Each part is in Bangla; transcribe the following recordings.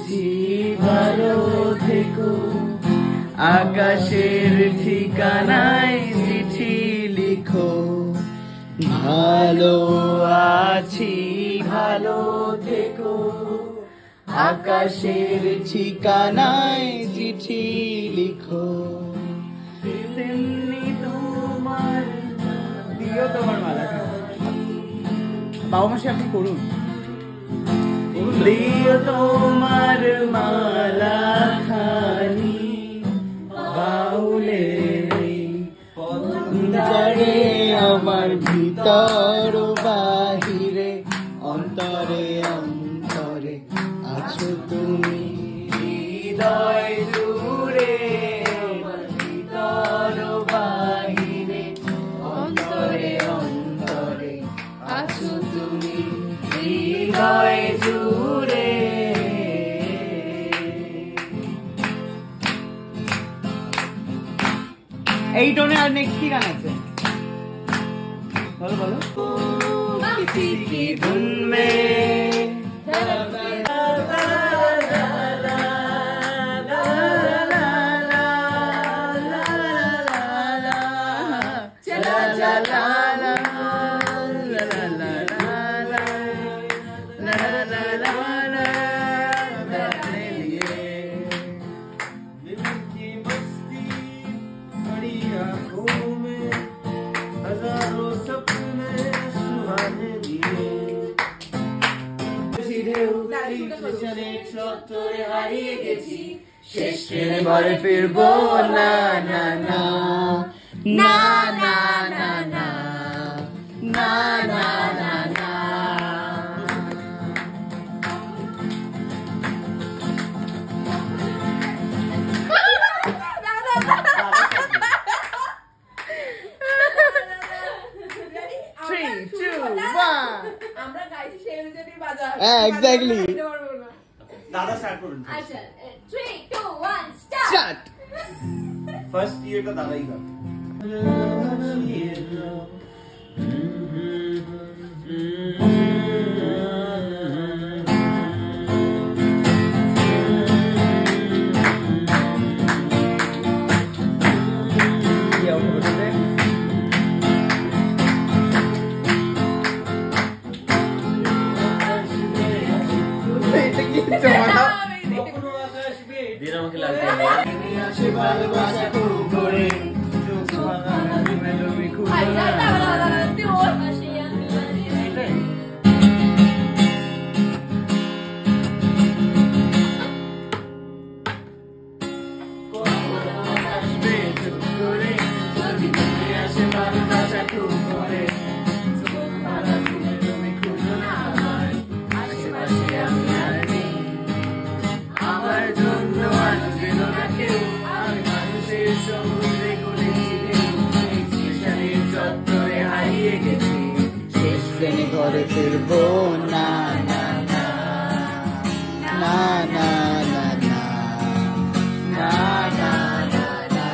আছি ভালো থেকো, আকাশের ঠিকানায় চিঠি লিখো। ভালো আছি ভালো থেকো, আকাশের ঠিকানায় চিঠি লিখো। তেমনি তোমার দিও তোমার মালা। বাবা মাসে আপনি করুন। দিও তোমার মালা খানি বাউলে পথে আমার ভিতর বাহিরে, অন্তরে অন্তরে আছো তুমি। হৃদয় জুড়ে ভিতর বাহিরে, অন্তরে অন্তরে আছো তুমি। হৃদয় জুড়ে। এই টোনে আর নেক্সট কি গান আছে? বলো বলো। किसी की धुन में হারিয়ে গেছি, শেষ ট্রেনে ঘরে ফিরবো না না না না না না না না না না না। 3, 2, 1 আমরা গাইছি সেই অনুযায়ী বাজা। এক্স্যাক্টলি। দাদা স্টার্ট করুন। আচ্ছা 3, 2, 1 স্টার্ট। ফার্স্ট ইয়ারটা দাদাই গান। ঘরে ফিরবো না না না না না না না না না না।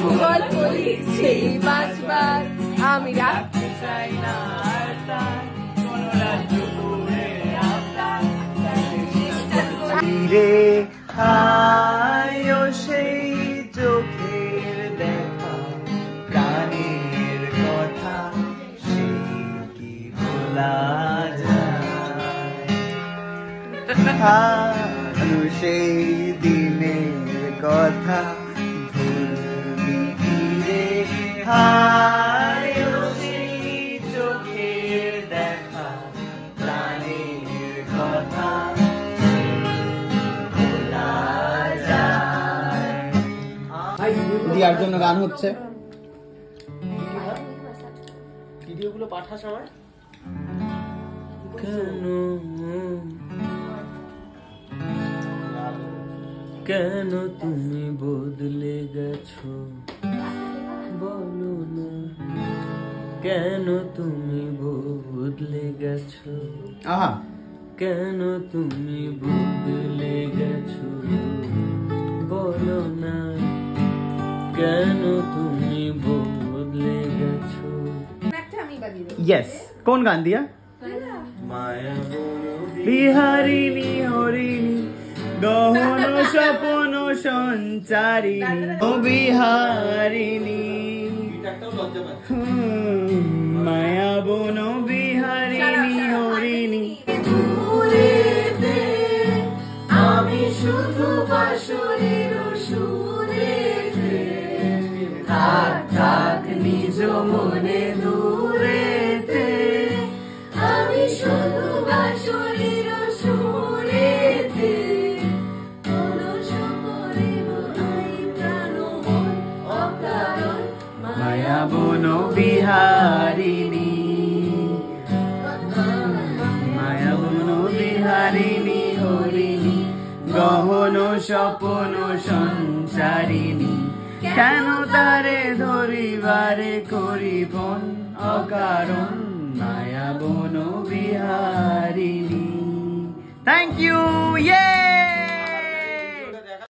ভূগোল পড়েছি বাঁচবার আমি রাখতে চাই না কোনো রাজ্য দূরে আপনার রে। আয়ো সেই চোখের দেখা, গানের কথা সেই কি ভোলা যায়। আয়ো সেই দিনের কথা ভুলবি কি রে। আয়ো সেই চোখের দেখা, প্রাণের কথা দিয়ার জন্য গান হচ্ছে। ভিডিওগুলো পাঠাস আমায়। কেন তুমি বদলে গেছো বলো না, কেন তুমি বদলে গেছো, কেন তুমি বদলে গেছো বলো না, কেন তুমি বদলে গেছো। ইয়েস, কোন গান দিয়া? বিহারিণী হরিণী গহন স্বপন সঞ্চারিণী ও বিহারিণী মায়া বন বিহারিণী হরিণী আমি শুধু বাঁশরীর সুরেতে থাক থাক নিজ মনে দূরেতে আমি শুধু বাঁশরীর সুরেতে কলস করিব আই প্রাণমন অকারণ মায়া বন বিহারিণী মায়া বন বিহারিণী হরিণী গহন স্বপন সঞ্চারিণী কেন তারে ধরিবারে করিবন অকারণ মায়া বন বিহারিণী। Thank you.